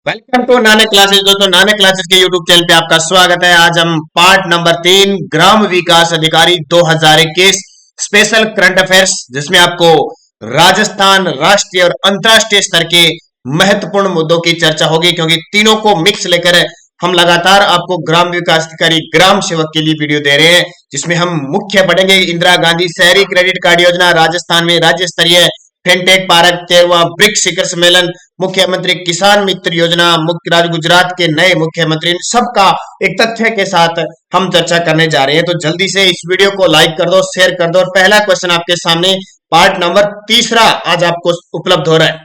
Welcome to Nanak classes. दोस्तों, Nanak classes के YouTube channel पे आपका स्वागत है। आज हम पार्ट नंबर 3 ग्राम विकास अधिकारी 2021 स्पेशल करंट अफेयर्स, जिसमें आपको राजस्थान, राष्ट्रीय और अंतर्राष्ट्रीय स्तर के महत्वपूर्ण मुद्दों की चर्चा होगी, क्योंकि तीनों को मिक्स लेकर हम लगातार आपको ग्राम विकास अधिकारी, ग्राम सेवक के लिए वीडियो दे रहे हैं, जिसमें हम मुख्य पढ़ेंगे इंदिरा गांधी शहरी क्रेडिट कार्ड योजना, राजस्थान में राज्य स्तरीय फिनटेक पार्क, 13वां ब्रिक्स शिखर सम्मेलन, मुख्यमंत्री किसान मित्र योजना, मुख्य राज्य गुजरात के नए मुख्यमंत्री, इन सबका एक तथ्य के साथ हम चर्चा करने जा रहे हैं। तो जल्दी से इस वीडियो को लाइक कर दो, शेयर कर दो। और पहला क्वेश्चन आपके सामने पार्ट नंबर 3 आज आपको उपलब्ध हो रहा है।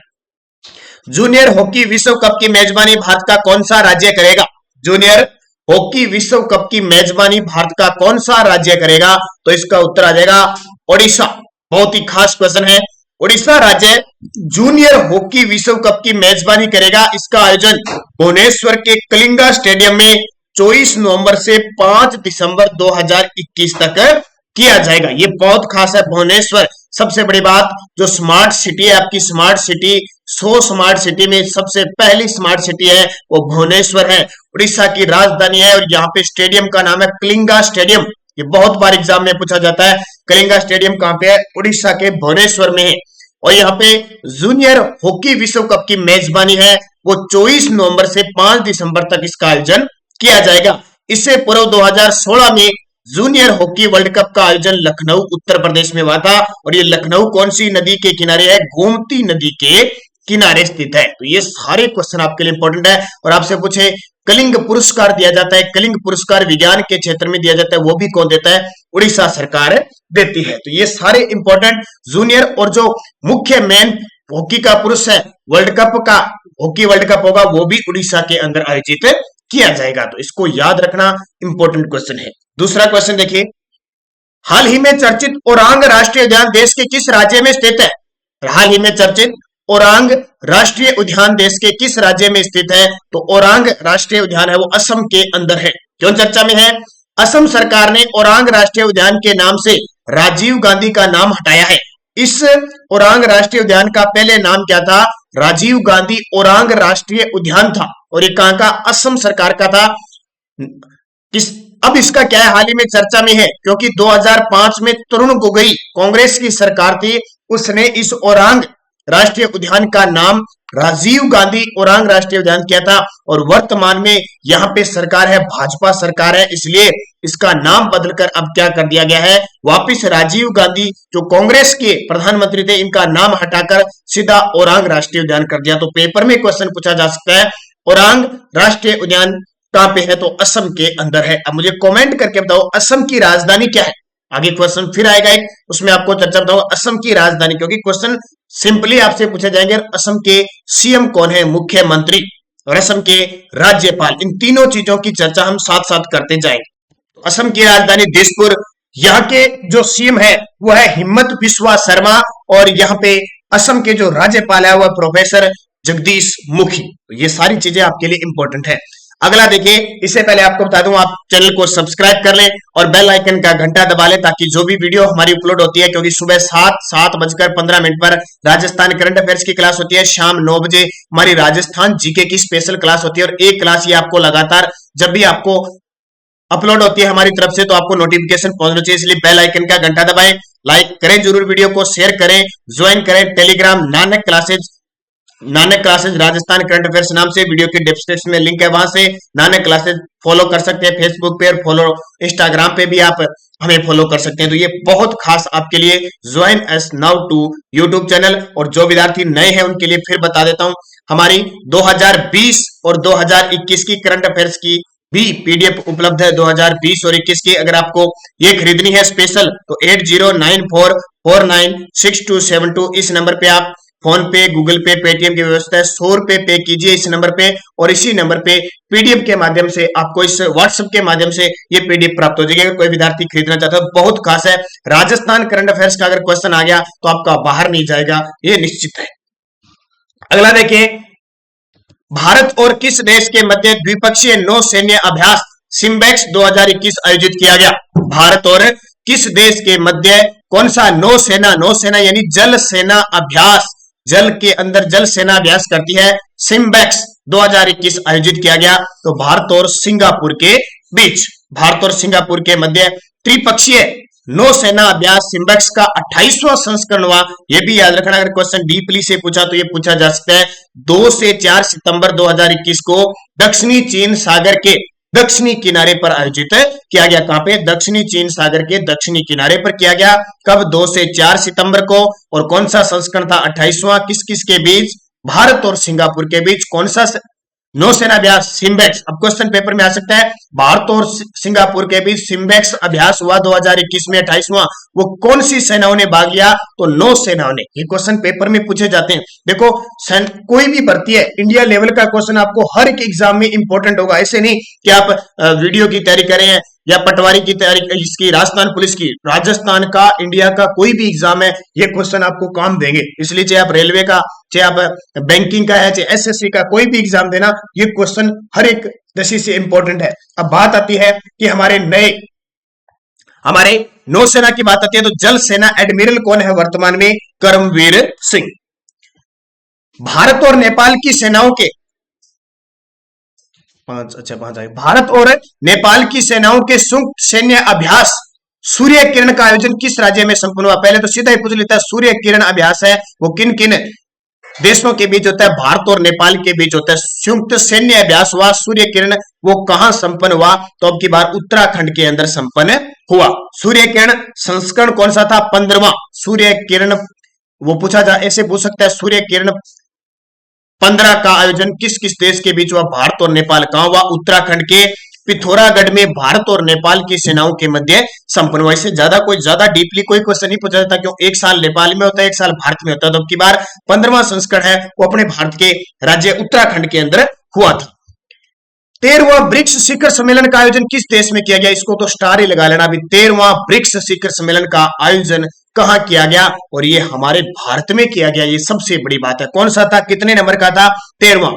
जूनियर हॉकी विश्व कप की मेजबानी भारत का कौन सा राज्य करेगा? जूनियर हॉकी विश्व कप की मेजबानी भारत का कौन सा राज्य करेगा? तो इसका उत्तर आ जाएगा ओडिशा। बहुत ही खास क्वेश्चन है। उड़ीसा राज्य जूनियर हॉकी विश्व कप की मेजबानी करेगा। इसका आयोजन भुवनेश्वर के कलिंगा स्टेडियम में 24 नवंबर से 5 दिसंबर 2021 तक किया जाएगा। ये बहुत खास है। भुवनेश्वर, सबसे बड़ी बात, जो स्मार्ट सिटी है, आपकी स्मार्ट सिटी, 100 स्मार्ट सिटी में सबसे पहली स्मार्ट सिटी है वो भुवनेश्वर है। उड़ीसा की राजधानी है और यहाँ पे स्टेडियम का नाम है कलिंगा स्टेडियम। ये बहुत बार एग्जाम में पूछा जाता है। कलिंगा स्टेडियम कहां पे है? उड़ीसा के भुवनेश्वर में है। और यहाँ पे जूनियर हॉकी विश्व कप की मेजबानी है वो 24 नवंबर से 5 दिसंबर तक इसका आयोजन किया जाएगा। इससे पूर्व 2016 में जूनियर हॉकी वर्ल्ड कप का आयोजन लखनऊ, उत्तर प्रदेश में हुआ था। और ये लखनऊ कौन सी नदी के किनारे है? गोमती नदी के किनारे स्थित है। तो ये सारे क्वेश्चन आपके लिए इंपॉर्टेंट है। और आपसे पूछे कलिंग पुरस्कार दिया जाता है, कलिंग पुरस्कार विज्ञान के क्षेत्र में दिया जाता है, वो भी कौन देता है? उड़ीसा सरकार देती है। तो ये सारे इंपॉर्टेंट जूनियर और जो मुख्य मेन हॉकी का पुरुष है, वर्ल्ड कप का हॉकी वर्ल्ड कप होगा, वो भी उड़ीसा के अंदर आयोजित किया जाएगा। तो इसको याद रखना इंपॉर्टेंट क्वेश्चन है। दूसरा क्वेश्चन देखिए, हाल ही में चर्चित ओरांग राष्ट्रीय उद्यान देश के किस राज्य में स्थित है? हाल ही में चर्चित ओरांग राष्ट्रीय उद्यान देश के किस राज्य में स्थित है? तो ओरांग राष्ट्रीय उद्यान है वो असम के अंदर है। क्यों चर्चा में है? असम सरकार ने ओरांग राष्ट्रीय उद्यान के नाम से राजीव गांधी का नाम हटाया है। इस ओरांग राष्ट्रीय उद्यान का पहले नाम क्या था? राजीव गांधी ओरांग राष्ट्रीय उद्यान था। और ये कहां का? असम सरकार का था। अब इसका क्या है? हाल ही में चर्चा में है क्योंकि 2005 में तरुण गोगोई, कांग्रेस की सरकार थी, उसने इस ओरांग राष्ट्रीय उद्यान का नाम राजीव गांधी ओरांग राष्ट्रीय उद्यान किया था। और वर्तमान में यहाँ पे सरकार है, भाजपा सरकार है, इसलिए इसका नाम बदलकर अब क्या कर दिया गया है? वापिस राजीव गांधी जो कांग्रेस के प्रधानमंत्री थे, इनका नाम हटाकर सीधा ओरांग राष्ट्रीय उद्यान कर दिया। तो पेपर में क्वेश्चन पूछा जा सकता है, ओरांग राष्ट्रीय उद्यान कहां पे है? तो असम के अंदर है। अब मुझे कमेंट करके बताओ असम की राजधानी क्या है? आगे क्वेश्चन फिर आएगा एक, उसमें आपको चर्चा बताऊंगा असम की राजधानी, क्योंकि क्वेश्चन सिंपली आपसे पूछे जाएंगे असम के सीएम कौन है, मुख्यमंत्री, और असम के राज्यपाल। इन तीनों चीजों की चर्चा हम साथ साथ करते जाएंगे। असम की राजधानी दिसपुर, यहाँ के जो सीएम है वो है हिम्मत बिस्वा शर्मा, और यहाँ पे असम के जो राज्यपाल है वह प्रोफेसर जगदीश मुखी। तो ये सारी चीजें आपके लिए इंपॉर्टेंट है। अगला देखिए, इससे पहले आपको बता दूं, आप चैनल को सब्सक्राइब कर लें और बेल आइकन का घंटा दबा लें, ताकि जो भी वीडियो हमारी अपलोड होती है, क्योंकि सुबह 7:15 पर राजस्थान करंट अफेयर्स की क्लास होती है, शाम 9 बजे हमारी राजस्थान जीके की स्पेशल क्लास होती है, और एक क्लास ये आपको लगातार जब भी आपको अपलोड होती है हमारी तरफ से तो आपको नोटिफिकेशन पहुंचना चाहिए। इसलिए बेल आइकन का घंटा दबाएं, लाइक करें जरूर, वीडियो को शेयर करें, ज्वाइन करें Telegram Nanak classes Rajasthan current affairs नाम से, वीडियो के डिस्क्रिप्शन में लिंक है, वहां से नानक क्लासेज फॉलो कर सकते हैं। फेसबुक पे और फॉलो इंस्टाग्राम पे भी आप हमें फॉलो कर सकते हैं। तो ये बहुत खास आपके लिए join us now to YouTube channel. और जो विद्यार्थी नए हैं उनके लिए फिर बता देता हूं, हमारी 2020 और 2021 की करंट अफेयर्स की भी पीडीएफ उपलब्ध है। 2020 और 21 की अगर आपको ये खरीदनी है स्पेशल, तो 8094496272 इस नंबर पे आप फोन पे, गूगल पे, पेटीएम की व्यवस्था है, 100 रुपए पे कीजिए इस नंबर पे, और इसी नंबर पे पीडीएफ के माध्यम से आपको इस व्हाट्सएप के माध्यम से ये पीडीएफ प्राप्त हो जाएगी। अगर कोई विद्यार्थी खरीदना चाहता है, बहुत खास है। राजस्थान करंट अफेयर्स का अगर क्वेश्चन आ गया तो आपका बाहर नहीं जाएगा, ये निश्चित है। अगला देखिए, भारत और किस देश के मध्य द्विपक्षीय नौ सैन्य अभ्यास सिम्बेक्स 2021 आयोजित किया गया? भारत और किस देश के मध्य कौन सा नौसेना यानी जल सेना अभ्यास, जल के अंदर जल सेना अभ्यास करती है, सिम्बेक्स 2021 आयोजित किया गया? तो भारत और सिंगापुर के बीच, भारत और सिंगापुर के मध्य त्रिपक्षीय नौसेना अभ्यास सिम्बेक्स का 28वां संस्करण हुआ। यह भी याद रखना, अगर क्वेश्चन डीपली से पूछा तो यह पूछा जा सकता है। 2 से 4 सितंबर 2021 को दक्षिणी चीन सागर के दक्षिणी किनारे पर आयोजित किया गया। कहां पे? दक्षिणी चीन सागर के दक्षिणी किनारे पर किया गया। कब? 2 से 4 सितंबर को। और कौन सा संस्करण था? 28वां। किस किस के बीच? भारत और सिंगापुर के बीच। कौन सा नौसेना अभ्यास? सिम्बेक्स। अब क्वेश्चन पेपर में आ सकता है, भारत और सिंगापुर के बीच सिम्बेक्स अभ्यास हुआ 2021 में 28वां। वो कौन सी सेनाओं ने भाग लिया? तो नौ सेनाओं ने। ये क्वेश्चन पेपर में पूछे जाते हैं। देखो, कोई भी भर्ती है, इंडिया लेवल का क्वेश्चन आपको हर एक एग्जाम में इंपॉर्टेंट होगा। ऐसे नहीं कि आप वीडियो की तैयारी करें या पटवारी की तैयारी, इसकी राजस्थान पुलिस की, राजस्थान का, इंडिया का कोई भी एग्जाम है, ये क्वेश्चन आपको काम देंगे। इसलिए चाहे आप रेलवे का, चाहे आप बैंकिंग का है, चाहे एसएससी का, कोई भी एग्जाम देना, ये क्वेश्चन हर एक दृष्टि से इंपॉर्टेंट है। अब बात आती है कि हमारे नौसेना की बात आती है, तो जल सेना एडमिरल कौन है वर्तमान में? करमवीर सिंह। भारत और नेपाल की सेनाओं के भारत और नेपाल की सेनाओं के संयुक्त सैन्य अभ्यास सूर्य किरण का आयोजन किस राज्य में संपन्न हुआ? पहले तो सीधा ही पूछ लेता है, सूर्य किरण अभ्यास है वो किन किन देशों के बीच होता है? भारत और नेपाल के बीच होता है। संयुक्त सैन्य अभ्यास हुआ सूर्य किरण, वो कहां संपन्न हुआ? तो अब की बार उत्तराखंड के अंदर संपन्न हुआ। सूर्य किरण संस्करण कौन सा था? 15वां। सूर्य किरण वो पूछा जा, ऐसे पूछ सकता है, सूर्य किरण 15 का आयोजन किस किस देश के बीच हुआ? भारत और नेपाल। कहां हुआ? उत्तराखंड के पिथौरागढ़ में भारत और नेपाल की सेनाओं के मध्य संपन्न हुआ। इससे ज्यादा डीपली कोई क्वेश्चन नहीं पूछा जाता, क्यों? एक साल नेपाल में होता है, एक साल भारत में होता है। तो अब की बार 15वां संस्करण है वो अपने भारत के राज्य उत्तराखंड के अंदर हुआ था। 13वां ब्रिक्स शिखर सम्मेलन का आयोजन किस देश में किया गया? इसको तो स्टार ही लगा लेना। अभी 13वां ब्रिक्स शिखर सम्मेलन का आयोजन कहां किया गया? और ये हमारे भारत में किया गया। ये सबसे बड़ी बात है। कौन सा था? कितने नंबर का था? 13वां।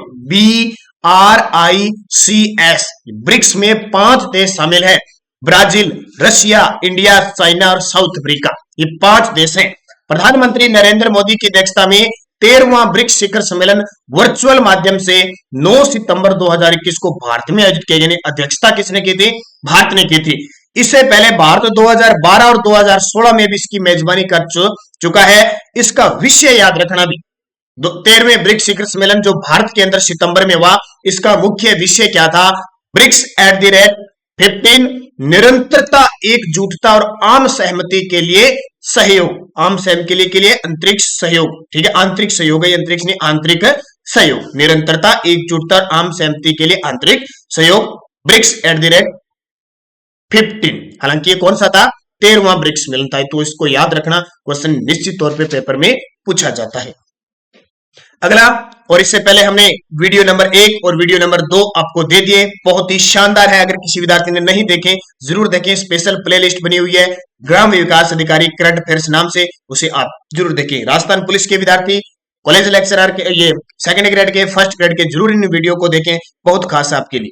BRICS। ब्रिक्स में 5 देश शामिल है, ब्राजील, रशिया, इंडिया, चाइना और साउथ अफ्रीका। ये 5 देश हैं। प्रधानमंत्री नरेंद्र मोदी की अध्यक्षता में 13वां ब्रिक्स शिखर सम्मेलन वर्चुअल माध्यम से 9 सितंबर 2021 को भारत में आयोजित किया गया। अध्यक्षता किसने की थी? भारत ने की थी। इससे पहले भारत 2012 और 2016 में भी इसकी मेजबानी कर चुका है। इसका विषय याद रखना भी, 13वें ब्रिक्स शिखर सम्मेलन जो भारत के अंदर सितंबर में हुआ, इसका मुख्य विषय क्या था? ब्रिक्स @15 निरंतरता, एकजुटता और आम सहमति के लिए सहयोग। आम सहमति के लिए अंतरिक्ष सहयोग, ठीक है? आंतरिक सहयोग है, अंतरिक्ष नहीं, आंतरिक सहयोग। निरंतरता, एकजुटता और आम सहमति के लिए आंतरिक सहयोग, ब्रिक्स @15। हालांकि ये कौन सा था? 13वां ब्रिक्स सम्मेलन था। तो इसको याद रखना, क्वेश्चन निश्चित तौर पे पेपर में पूछा जाता है। अगला, और इससे पहले हमने वीडियो नंबर 1 और वीडियो नंबर 2 आपको दे दिए, बहुत ही शानदार है। अगर किसी विद्यार्थी ने नहीं देखे, जरूर देखें। स्पेशल प्लेलिस्ट बनी हुई है ग्राम विकास अधिकारी करंट अफेयर्स नाम से, उसे आप जरूर देखें। राजस्थान पुलिस के विद्यार्थी, कॉलेज लेक्चरर के, ये सेकंड ग्रेड के, फर्स्ट ग्रेड के, जरूर इन वीडियो को देखें, बहुत खास है आपके लिए।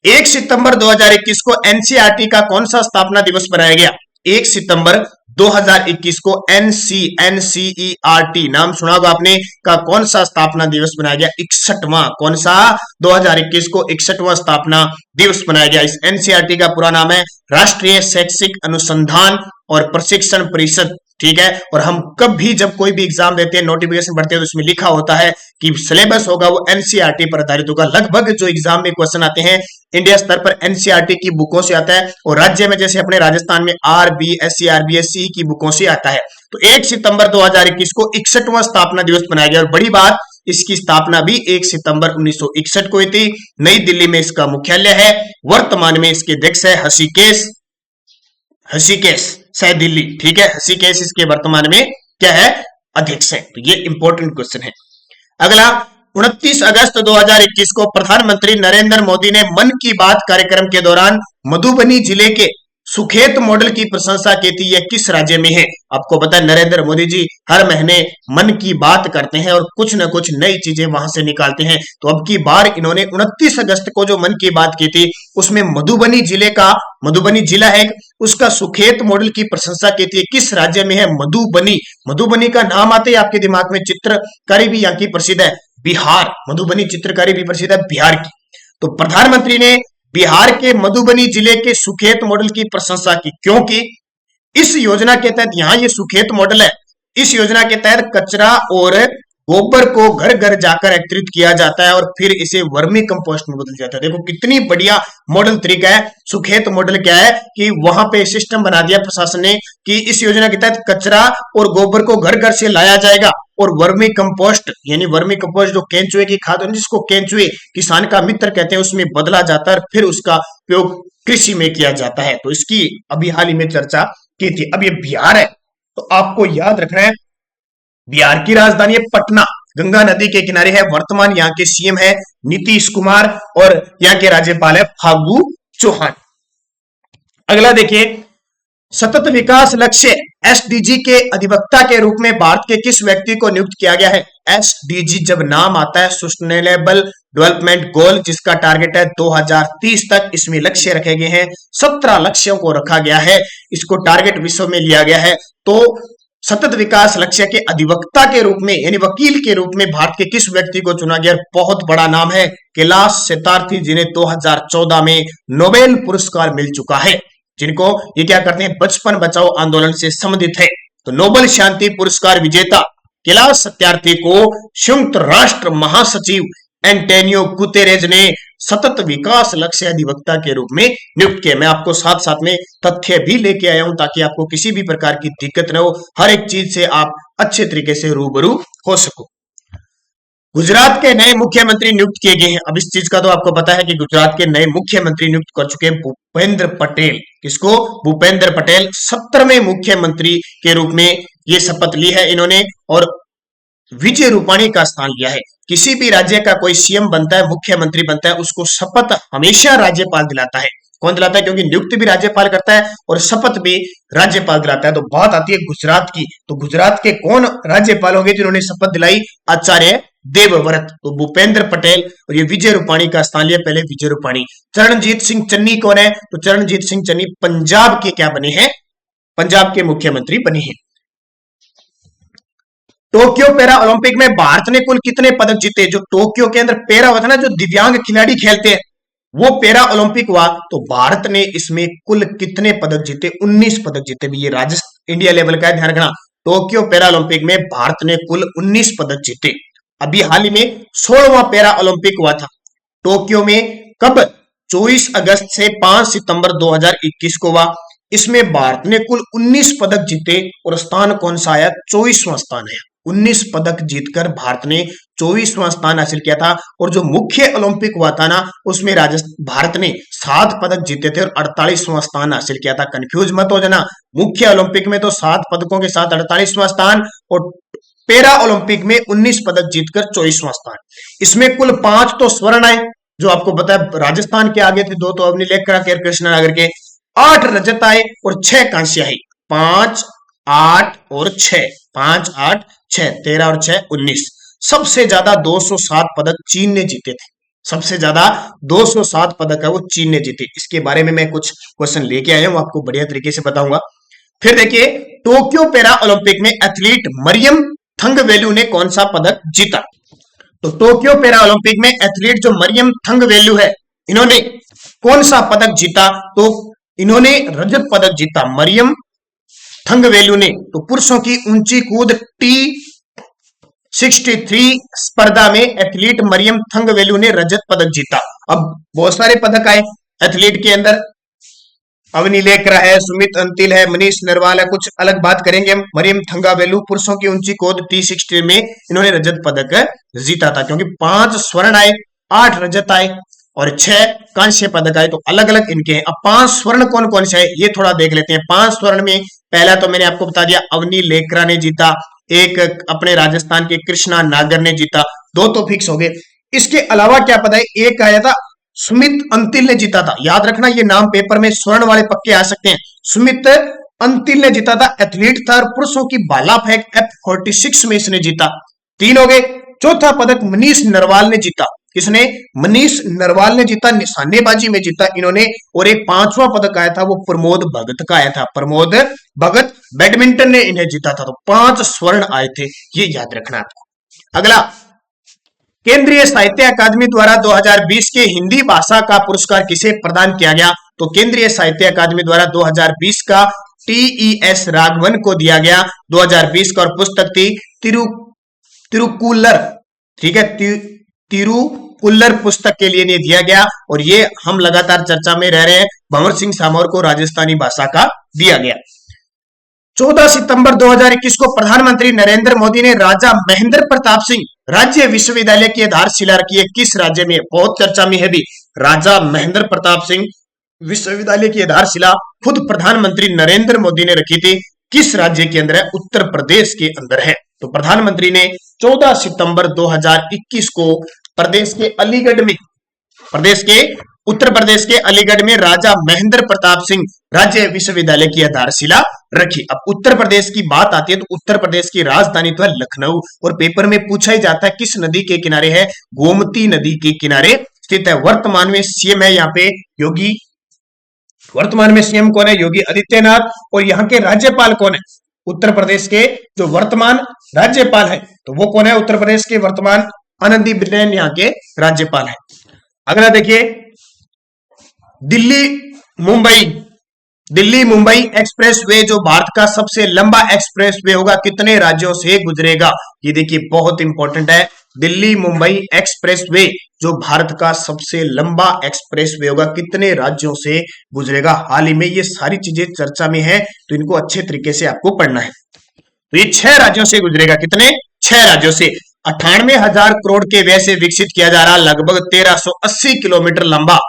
1 सितंबर 2021 को एनसीईआरटी का कौन सा स्थापना दिवस मनाया गया? 1 सितंबर 2021 को एनसीईआरटी, नाम सुना होगा आपने, का कौन सा स्थापना दिवस मनाया गया? 61वां। कौन सा? 2021 को 61वां स्थापना दिवस मनाया गया। इस एनसीईआरटी का पूरा नाम है राष्ट्रीय शैक्षिक अनुसंधान और प्रशिक्षण परिषद, ठीक है? और हम कब भी जब कोई भी एग्जाम देते हैं, नोटिफिकेशन पढ़ते हैं, तो उसमें लिखा होता है कि सिलेबस होगा वो एनसीईआरटी पर आधारित होगा। लगभग जो एग्जाम में क्वेश्चन आते हैं इंडिया स्तर पर एनसीईआरटी की बुकों से आता है, और राज्य में जैसे अपने राजस्थान में आरबीएससी, आरबीएससी की बुकों से आता है। तो 1 सितंबर 2021 को 61वां स्थापना दिवस मनाया गया। और बड़ी बात, इसकी स्थापना भी 1 सितंबर 1961 को हुई थी। नई दिल्ली में इसका मुख्यालय है। वर्तमान में इसके अध्यक्ष है हृषिकेश शायद दिल्ली, ठीक है? हृषिकेश इसके वर्तमान में क्या है? अध्यक्ष है। तो ये इंपॉर्टेंट क्वेश्चन है। अगला, 29 अगस्त 2021 को प्रधानमंत्री नरेंद्र मोदी ने मन की बात कार्यक्रम के दौरान मधुबनी जिले के सुखेत मॉडल की प्रशंसा की थी। यह किस राज्य में है? आपको पता है नरेंद्र मोदी जी हर महीने मन की बात करते हैं और कुछ न कुछ नई चीजें वहां से निकालते हैं। तो अब की बार इन्होंने 29 अगस्त को जो मन की बात की थी, उसमें मधुबनी जिला है, उसका सुखेत मॉडल की प्रशंसा की थी। किस राज्य में है? मधुबनी। मधुबनी का नाम आते ही आपके दिमाग में चित्रकारी भी यहाँ की प्रसिद्ध है। बिहार, मधुबनी चित्रकारी भी प्रसिद्ध है बिहार की। तो प्रधानमंत्री ने बिहार के मधुबनी जिले के सुखेत मॉडल की प्रशंसा की, क्योंकि इस योजना के तहत, यहां ये सुखेत मॉडल है, इस योजना के तहत कचरा और गोबर को घर घर जाकर एकत्रित किया जाता है और फिर इसे वर्मी कंपोस्ट में बदल जाता है। देखो कितनी बढ़िया मॉडल तरीका है। सुखेत मॉडल क्या है कि वहां पे सिस्टम बना दिया प्रशासन ने कि इस योजना के तहत कचरा और गोबर को घर घर से लाया जाएगा और वर्मी कंपोस्ट, यानी वर्मी कंपोस्ट जो केंचुए की खाद है, जिसको केंचुए किसान का मित्र कहते हैं, उसमें बदला जाता है और फिर उसका उपयोग कृषि में किया जाता है। तो इसकी अभी हाल ही में चर्चा की थी। अब ये बिहार है तो आपको याद रखना है, बिहार की राजधानी है पटना, गंगा नदी के किनारे है। वर्तमान यहाँ के सीएम है नीतीश कुमार और यहाँ के राज्यपाल है फागू चौहान। अगला देखिए, सतत विकास लक्ष्य एसडीजी के अधिवक्ता के रूप में भारत के किस व्यक्ति को नियुक्त किया गया है? एसडीजी जब नाम आता है सस्टेनेबल डेवलपमेंट गोल, जिसका टारगेट है 2030 तक, इसमें लक्ष्य रखे गए हैं, 17 लक्ष्यों को रखा गया है, इसको टारगेट विश्व में लिया गया है। तो सतत विकास लक्ष्य के अधिवक्ता के रूप में, यानी वकील के रूप में भारत के किस व्यक्ति को चुना गया? बहुत बड़ा नाम है कैलाश सत्यार्थी, जिन्हें 2014 में नोबेल पुरस्कार मिल चुका है, जिनको ये क्या करते हैं, बचपन बचाओ आंदोलन से संबंधित है। तो नोबेल शांति पुरस्कार विजेता कैलाश सत्यार्थी को संयुक्त राष्ट्र महासचिव एंटोनियो गुतेरेज ने सतत विकास लक्ष्य अधिवक्ता के रूप में नियुक्त किया। मैं आपको साथ साथ में तथ्य भी लेके आया हूं ताकि आपको किसी भी प्रकार की दिक्कत न हो, हर एक चीज से आप अच्छे तरीके से रूबरू हो सको। गुजरात के नए मुख्यमंत्री नियुक्त किए गए हैं। अब इस चीज का तो आपको पता है कि गुजरात के नए मुख्यमंत्री नियुक्त कर चुके हैं भूपेंद्र पटेल। किसको? भूपेंद्र पटेल 17वें मुख्यमंत्री के रूप में ये शपथ ली है इन्होंने और विजय रूपाणी का स्थान लिया है। किसी भी राज्य का कोई सीएम बनता है, मुख्यमंत्री बनता है, उसको शपथ हमेशा राज्यपाल दिलाता है। कौन दिलाता है? क्योंकि नियुक्त भी राज्यपाल करता है और शपथ भी राज्यपाल दिलाता है। तो बात आती है गुजरात की, तो गुजरात के कौन राज्यपाल होंगे जिन्होंने शपथ दिलाई? आचार्य देवव्रत। तो भूपेंद्र पटेल और ये विजय रूपाणी का स्थान लिया, पहले विजय रूपाणी। चरणजीत सिंह चन्नी कौन है? तो चरणजीत सिंह चन्नी पंजाब के क्या बने हैं? पंजाब के मुख्यमंत्री बने हैं। टोक्यो पैरा ओलंपिक में भारत ने कुल कितने पदक जीते? जो टोक्यो के अंदर पैरा होता है ना, जो दिव्यांग खिलाड़ी खेलते हैं, वो पैरा ओलंपिक हुआ, तो भारत ने इसमें कुल कितने पदक जीते? 19 पदक जीते। भी ये राजस्थान इंडिया लेवल का है, ध्यान रखना। टोक्यो पैरा ओलंपिक में भारत ने कुल 19 पदक जीते। अभी हाल ही में 16वां पैरा ओलंपिक हुआ था टोक्यो में। कब? 24 अगस्त से 5 सितंबर 2021 को हुआ। इसमें भारत ने कुल 19 पदक जीते और स्थान कौन सा आया? 24वां स्थान है। 19 पदक जीतकर भारत ने 24वां स्थान हासिल किया था। और जो मुख्य ओलंपिक हुआ था ना, उसमें भारत ने 7 पदक जीते थे और 48वां स्थान हासिल किया था। कंफ्यूज मत हो जाना, मुख्य ओलंपिक में तो 7 पदकों के साथ 48वां स्थान और पैरा ओलंपिक में 19 पदक जीतकर 24वां स्थान। इसमें कुल 5 तो स्वर्ण आए, जो आपको पता है राजस्थान के आगे थे, 2 तो अवनी लेखरा के कृष्णनगर के। 8 रजत आए और 6 कांस्य आए। 5, 8 और 6, 5, 8, 6, 13 और 6, 19। सबसे ज्यादा 207 पदक चीन ने जीते थे। सबसे ज्यादा 207 पदक है वो चीन ने जीते। इसके बारे में मैं कुछ क्वेश्चन लेके आया हूं, आपको बढ़िया तरीके से बताऊंगा। फिर देखिए, टोक्यो पैरा ओलंपिक में एथलीट मरियम थंगवेलु ने कौन सा पदक जीता? तो टोक्यो पैरा ओलंपिक में एथलीट जो मरियम थंगवेलु है, इन्होंने कौन सा पदक जीता? तो इन्होंने रजत पदक जीता। मरियम थंगवेलु ने तो पुरुषों की ऊंची कूद T63 स्पर्धा में एथलीट मरियम थंगवेलु ने रजत पदक जीता। अब बहुत सारे पदक आए एथलीट के अंदर, अवनी लेकरा है, सुमित अंतिल है, मनीष नरवाल है, कुछ अलग बात करेंगे हम। मरियम थंगावेलु पुरुषों की ऊंची कूद T60 में इन्होंने रजत पदक जीता था, क्योंकि 5 स्वर्ण आए, 8 रजत आए और 6 कांस्य पदक आए। तो अलग अलग इनके हैं। अब 5 स्वर्ण कौन कौन से है ये थोड़ा देख लेते हैं। 5 स्वर्ण में पहला तो मैंने आपको बता दिया, अवनी लेकरा ने जीता। एक अपने राजस्थान के कृष्णा नागर ने जीता। 2 तो फिक्स हो गए। इसके अलावा क्या पता है, एक आया था सुमित अंतिल ने जीता था। याद रखना, ये नाम पेपर में स्वर्ण वाले पक्के आ सकते हैं। सुमित अंतिल ने जीता था, एथलीट था और पुरुषों की भाला फेंक F46 में इसने जीता। 3 हो गए। चौथा पदक मनीष नरवाल ने जीता। किसने? मनीष नरवाल ने जीता, निशानेबाजी में जीता इन्होंने। और एक 5वां पदक आया था, वो प्रमोद भगत का आया था। प्रमोद भगत बैडमिंटन ने इन्हें जीता था। तो 5 स्वर्ण आए थे, ये याद रखना आपको। अगला, केंद्रीय साहित्य अकादमी द्वारा 2020 के हिंदी भाषा का पुरस्कार किसे प्रदान किया गया? तो केंद्रीय साहित्य अकादमी द्वारा 2020 का TES राघवन को दिया गया 2020 का, और पुस्तक थी तिरुकुल्लर, ठीक है, तिरुकुल्लर पुस्तक के लिए नहीं दिया गया। और ये हम लगातार चर्चा में रह रहे हैं, भंवर सिंह सामोर को राजस्थानी भाषा का दिया गया। 14 सितंबर 2021 को प्रधानमंत्री नरेंद्र मोदी ने राजा महेंद्र प्रताप सिंह राज्य विश्वविद्यालय की आधारशिला रखी है। किस राज्य में? बहुत चर्चा में है भी, राजा महेंद्र प्रताप सिंह विश्वविद्यालय की आधारशिला खुद प्रधानमंत्री नरेंद्र मोदी ने रखी थी। किस राज्य के अंदर है? उत्तर प्रदेश के अंदर है। तो प्रधानमंत्री ने 14 सितंबर 2021 को प्रदेश के अलीगढ़ में, उत्तर प्रदेश के अलीगढ़ में राजा महेंद्र प्रताप सिंह राज्य विश्वविद्यालय की आधारशिला रखी। अब उत्तर प्रदेश की बात आती है तो उत्तर प्रदेश की राजधानी तो है लखनऊ, और पेपर में पूछा ही जाता है किस नदी के किनारे है? गोमती नदी के किनारे स्थित है। वर्तमान में सीएम है यहाँ पे योगी, वर्तमान में सीएम कौन है? योगी आदित्यनाथ। और यहाँ के राज्यपाल कौन है? उत्तर प्रदेश के जो वर्तमान राज्यपाल है तो वो कौन है? उत्तर प्रदेश के वर्तमान आनंदीबेन यहाँ के राज्यपाल है। अगला देखिए, दिल्ली मुंबई एक्सप्रेस वे जो भारत का सबसे लंबा एक्सप्रेस वे होगा, कितने राज्यों से गुजरेगा? ये देखिए बहुत इंपॉर्टेंट है। दिल्ली मुंबई एक्सप्रेस वे जो भारत का सबसे लंबा एक्सप्रेस वे होगा, कितने राज्यों से गुजरेगा? हाल ही में ये सारी चीजें चर्चा में है, तो इनको अच्छे तरीके से आपको पढ़ना है। तो ये 6 राज्यों से गुजरेगा। कितने? 6 राज्यों से। 98,000 करोड़ के व्यय से विकसित किया जा रहा लगभग 1380 किलोमीटर लंबा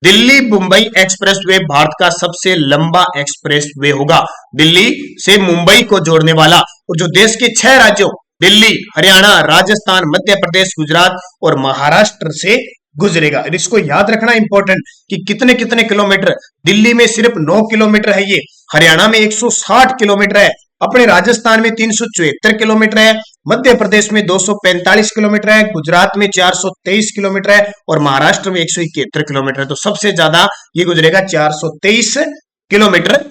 दिल्ली मुंबई एक्सप्रेस वे भारत का सबसे लंबा एक्सप्रेस वे होगा, दिल्ली से मुंबई को जोड़ने वाला। और जो देश के 6 राज्यों दिल्ली, हरियाणा, राजस्थान, मध्य प्रदेश, गुजरात और महाराष्ट्र से गुजरेगा। इसको याद रखना इंपॉर्टेंट कि कितने कितने किलोमीटर। दिल्ली में सिर्फ 9 किलोमीटर है ये, हरियाणा में 160 किलोमीटर है, अपने राजस्थान में 374 किलोमीटर है, मध्य प्रदेश में 245 किलोमीटर है, गुजरात में 423 किलोमीटर है और महाराष्ट्र में 171 किलोमीटर है। तो सबसे ज्यादा ये गुजरेगा 423 किलोमीटर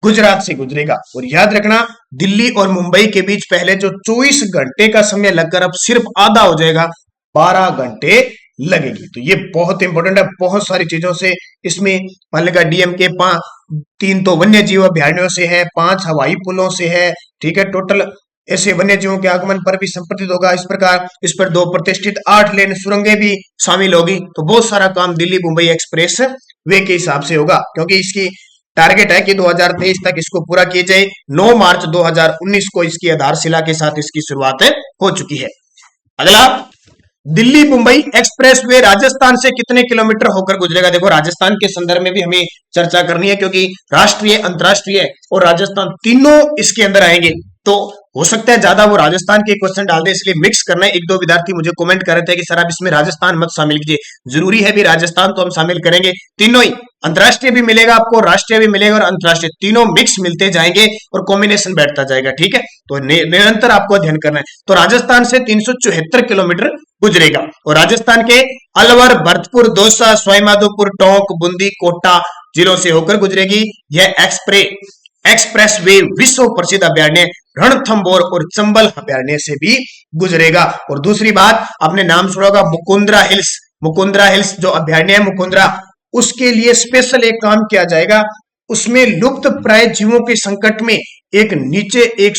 गुजरात से गुजरेगा। और याद रखना दिल्ली और मुंबई के बीच पहले जो 24 घंटे का समय लगकर अब सिर्फ आधा हो जाएगा, 12 घंटे लगेगी। तो ये बहुत इंपॉर्टेंट है, बहुत सारी चीजों से इसमें मान लेगा डीएम के 3 तो वन्य जीव अभ्यारण्यों से है, 5 हवाई पुलों से है, ठीक है, टोटल ऐसे वन्य जीवों के आगमन पर भी संपर्कित होगा। इस प्रकार इस पर 2 प्रतिष्ठित 8 लेन सुरंगें भी शामिल होगी। तो बहुत सारा काम दिल्ली मुंबई एक्सप्रेस वे के हिसाब से होगा, क्योंकि इसकी टारगेट है कि 2023 तक इसको पूरा किया जाए। 9 मार्च 2019 को इसकी आधारशिला के साथ इसकी शुरुआत हो चुकी है। अगला, दिल्ली मुंबई एक्सप्रेस वे राजस्थान से कितने किलोमीटर होकर गुजरेगा? देखो राजस्थान के संदर्भ में भी हमें चर्चा करनी है, क्योंकि राष्ट्रीय, अंतरराष्ट्रीय और राजस्थान तीनों इसके अंदर आएंगे। तो हो सकता है ज्यादा वो राजस्थान के क्वेश्चन डाल दे, इसलिए मिक्स करना है। 1-2 विद्यार्थी मुझे कमेंट कर रहे थे कि सर आप इसमें राजस्थान मत शामिल कीजिए। जरूरी है भी राजस्थान, तो हम शामिल करेंगे। तीनों ही, अंतरराष्ट्रीय भी मिलेगा आपको, राष्ट्रीय भी मिलेगा और अंतरराष्ट्रीय, तीनों मिक्स मिलते जाएंगे और कॉम्बिनेशन बैठता जाएगा, ठीक है। तो निरंतर आपको अध्ययन करना है। तो राजस्थान से 374 किलोमीटर गुजरेगा और राजस्थान के अलवर, भरतपुर, दौसा, सवाईमाधोपुर, टोंक, बूंदी, कोटा जिलों से होकर गुजरेगी। यह एक्सप्रेस वे विश्व प्रसिद्ध अभ्यारण्य रणथंभौर और चंबल अभ्यारण्य से भी गुजरेगा। और दूसरी बात, आपने नाम सुना होगा मुकुंदरा हिल्स जो अभ्यारण्य है मुकुंदरा, उसके लिए स्पेशल एक काम किया जाएगा। उसमें लुप्त प्राय जीवों के संकट में एक नीचे एक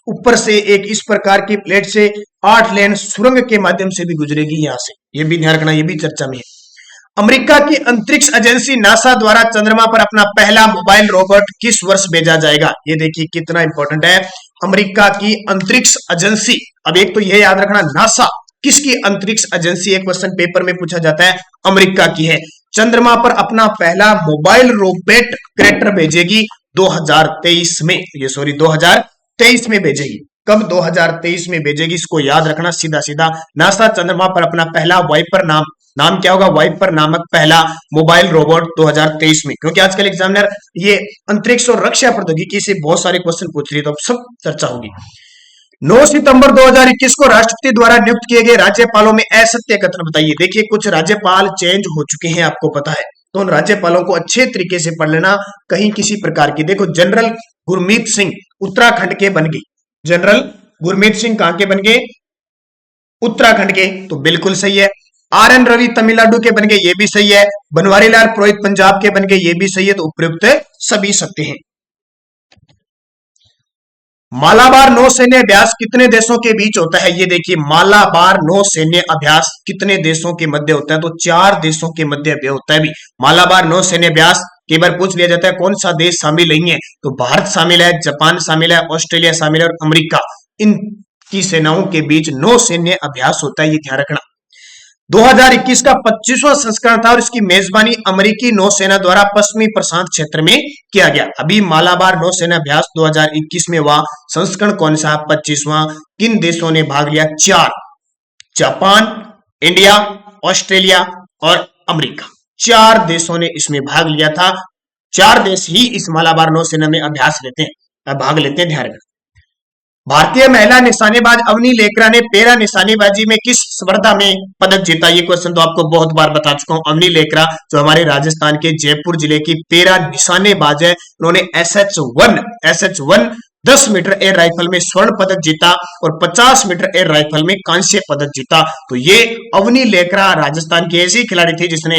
ऊपर से एक इस प्रकार की प्लेट से 8 लेन सुरंग के माध्यम से भी गुजरेगी यहां से। ये भी ध्यान रखना, ये भी चर्चा में है। अमेरिका की अंतरिक्ष एजेंसी नासा द्वारा चंद्रमा पर अपना पहला मोबाइल रोबोट किस वर्ष भेजा जाएगा? ये देखिए कितना इंपॉर्टेंट है। अमेरिका की अंतरिक्ष एजेंसी, अब एक तो यह याद रखना नासा किसकी अंतरिक्ष एजेंसी, एक क्वेश्चन पेपर में पूछा जाता है, अमेरिका की है। चंद्रमा पर अपना पहला मोबाइल रोबोट क्रेटर भेजेगी 2023 में, 2023 में भेजेगी। कब? 2023 में भेजेगी। इसको याद रखना सीधा सीधा। नासा चंद्रमा पर अपना पहला वाइपर नाम क्या होगा? वाइपर नामक पहला मोबाइल रोबोट 2023 में, क्योंकि आजकल एग्जामिनर ये अंतरिक्ष और रक्षा प्रौद्योगिकी से बहुत सारे क्वेश्चन पूछ रही है, तो सब चर्चा होगी। 9 सितंबर 2021 को राष्ट्रपति द्वारा नियुक्त किए गए राज्यपालों में असत्य कथन बताइए। देखिए कुछ राज्यपाल चेंज हो चुके हैं, आपको पता है, तो उन राज्यपालों को अच्छे तरीके से पढ़ लेना, कहीं किसी प्रकार की। देखो जनरल गुरमीत सिंह उत्तराखंड के बन गए, जनरल गुरमीत सिंह कहां के बन गए? उत्तराखंड के, तो बिल्कुल सही है। आर एन रवि तमिलनाडु के बन गए, ये भी सही है। बनवारीलाल पुरोहित पंजाब के बन गए, ये भी सही है। तो उपयुक्त सभी सत्य हैं। मालाबार नौसैन्य अभ्यास कितने देशों के बीच होता है? ये देखिए, मालाबार नौसैन्य अभ्यास कितने देशों के मध्य होता है? तो 4 देशों के मध्य होता है भी। मालाबार नौसैन्य अभ्यास कई बार पूछ लिया जाता है कौन सा देश शामिल नहीं है, तो भारत शामिल है, जापान शामिल है, ऑस्ट्रेलिया शामिल है और अमेरिका। इन की सेनाओं के बीच नौसैन्य अभ्यास होता है, ये ध्यान रखना। 2021 का 25वां संस्करण था और इसकी मेजबानी अमेरिकी नौसेना द्वारा पश्चिमी प्रशांत क्षेत्र में किया गया। अभी मालाबार नौसेना अभ्यास 2021 में हुआ। संस्करण कौन सा? 25वां। किन देशों ने भाग लिया? 4, जापान, इंडिया, ऑस्ट्रेलिया और अमेरिका। 4 देशों ने इसमें भाग लिया था। 4 देश ही इस मालाबार नौसेना में अभ्यास लेते हैं, भाग लेते हैं, ध्यान रखना। भारतीय महिला निशानेबाज अवनी लेकरा ने पैरा निशानेबाजी में किस स्पर्धा में पदक जीता? ये क्वेश्चन तो आपको बहुत बार बता चुका हूं। अवनी लेकरा जो हमारे राजस्थान के जयपुर जिले की पैरा निशानेबाज है, उन्होंने SH1 10 मीटर एयर राइफल में स्वर्ण पदक जीता और 50 मीटर एयर राइफल में कांस्य पदक जीता। तो ये अवनी लेकरा राजस्थान की ऐसी खिलाड़ी थी जिसने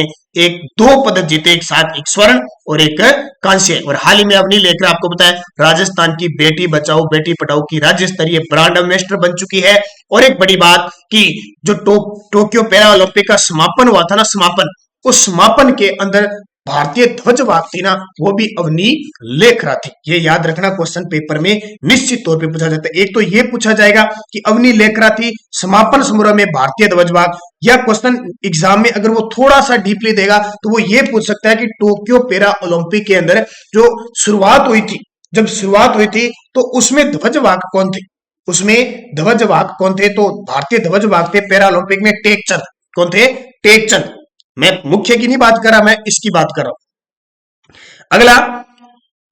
2 पदक जीते, एक साथ, एक स्वर्ण और एक कांस्य। और हाल ही में अवनी लेकरा आपको पता है राजस्थान की बेटी बचाओ बेटी पढ़ाओ की राज्य स्तरीय ब्रांड एम्बेसडर बन चुकी है। और एक बड़ी बात कि जो टोक्यो पैरा ओलंपिक का समापन हुआ था ना, उस समापन के अंदर भारतीय ध्वज वाहक थी ना, वो भी अवनी लेकरा थी। ये याद रखना, क्वेश्चन पेपर में निश्चित तौर पे पूछा जाता है। एक तो ये पूछा जाएगा कि अवनी लेकरा थी समापन समारोह में भारतीय ध्वज वाहक, या क्वेश्चन एग्जाम में अगर वो थोड़ा सा डीपली देगा तो वो ये पूछ सकता है कि टोक्यो पैरा ओलंपिक के अंदर जो शुरुआत हुई थी, जब शुरुआत हुई थी तो उसमें ध्वज वाहक कौन थे? तो भारतीय ध्वज वाहक थे पैरा ओलंपिक में टेकचंद। कौन थे? टेकचंद। मैं मुख्य की नहीं बात कर रहा, मैं इसकी बात कर रहा हूं। अगला,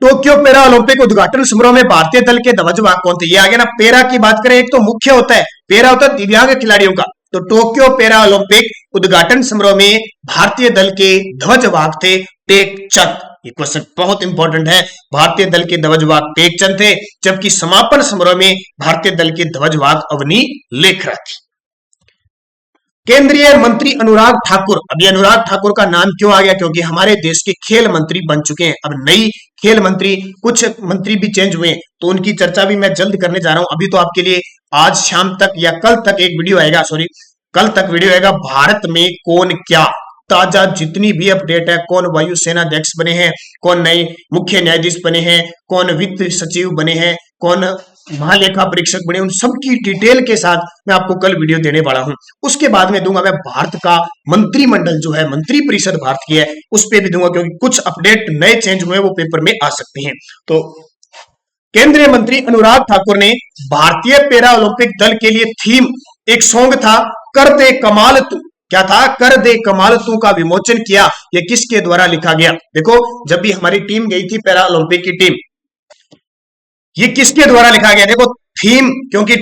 टोक्यो पैरा ओलंपिक उद्घाटन समारोह में भारतीय दल के ध्वज वाहक कौन थे? ये आगे ना, पैरा की बात करें, एक तो मुख्य होता है, पैरा होता है दिव्यांग खिलाड़ियों का, तो टोक्यो पैरा ओलंपिक उद्घाटन समारोह में भारतीय दल के ध्वज वाहक थे टेकचंद। ये क्वेश्चन बहुत इंपॉर्टेंट है। भारतीय दल के ध्वज वाहक टेकचंद थे, जबकि समापन समारोह में भारतीय दल के ध्वज वाहक अवनी लेकरा थी। केंद्रीय मंत्री अनुराग ठाकुर, अभी अनुराग ठाकुर का नाम क्यों आ गया? क्योंकि हमारे देश के खेल मंत्री बन चुके हैं। अब नई खेल मंत्री, कुछ मंत्री भी चेंज हुए, तो उनकी चर्चा भी मैं जल्द करने जा रहा हूं। अभी तो आपके लिए आज शाम तक या कल तक एक वीडियो आएगा, कल तक वीडियो आएगा, भारत में कौन क्या ताजा जितनी भी अपडेट है, कौन वायुसेना अध्यक्ष बने हैं, कौन नए मुख्य न्यायाधीश बने हैं, कौन वित्त सचिव बने हैं, कौन महालेखा परीक्षक बने, उन सब की डिटेल के साथ मैं आपको कल वीडियो देने वाला हूं। उसके बाद में दूंगा मैं भारत का मंत्रिमंडल जो है, मंत्री परिषद भारत की है, उस पर भी दूंगा, क्योंकि कुछ अपडेट नए चेंज हुए वो पेपर में आ सकते हैं। तो केंद्रीय मंत्री अनुराग ठाकुर ने भारतीय पैरा ओलंपिक दल के लिए थीम, एक सॉन्ग था कर दे कमाल तू, क्या था? कर दे कमाल तू का विमोचन किया। ये किसके द्वारा लिखा गया? देखो, जब भी हमारी टीम गई थी पैरा ओलंपिक की टीम, ये किसके द्वारा लिखा गया? देखो थीम, क्योंकि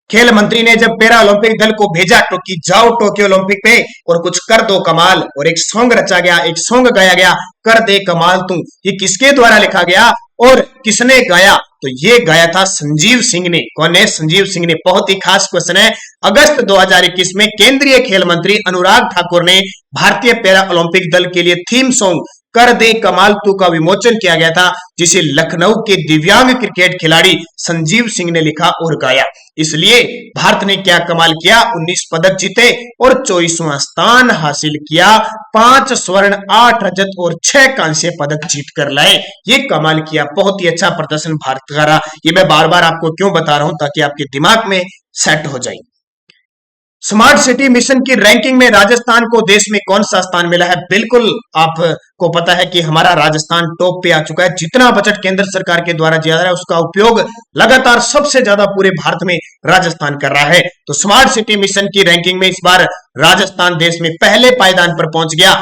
खेल मंत्री ने जब पैरा ओलंपिक दल को भेजा तो कि जाओ टोक्यो ओलंपिक पे और कुछ कर दो कमाल, और एक सॉन्ग रचा गया, एक सॉन्ग गाया गया, कर दे कमाल तू। ये किसके द्वारा लिखा गया और किसने गाया? तो ये गाया था संजीव सिंह ने। कौन है? संजीव सिंह ने। बहुत ही खास क्वेश्चन है। अगस्त 2021 में केंद्रीय खेल मंत्री अनुराग ठाकुर ने भारतीय पैरा ओलंपिक दल के लिए थीम सॉन्ग कर दे कमाल तू का विमोचन किया गया था, जिसे लखनऊ के दिव्यांग क्रिकेट खिलाड़ी संजीव सिंह ने लिखा और गाया। इसलिए भारत ने क्या कमाल किया? 19 पदक जीते और 24वां स्थान हासिल किया। 5 स्वर्ण, 8 रजत और 6 कांस्य पदक जीत कर लाए। ये कमाल किया, बहुत ही अच्छा प्रदर्शन भारत का रहा। ये मैं बार बार आपको क्यों बता रहा हूं? ताकि आपके दिमाग में सेट हो जाए। स्मार्ट सिटी मिशन की रैंकिंग में राजस्थान को देश में कौन सा स्थान मिला है? बिल्कुल आपको पता है कि हमारा राजस्थान टॉप पे आ चुका है। जितना बजट केंद्र सरकार के द्वारा दिया जा रहा है उसका उपयोग लगातार सबसे ज्यादा पूरे भारत में राजस्थान कर रहा है। तो स्मार्ट सिटी मिशन की रैंकिंग में इस बार राजस्थान देश में पहले पायदान पर पहुंच गया।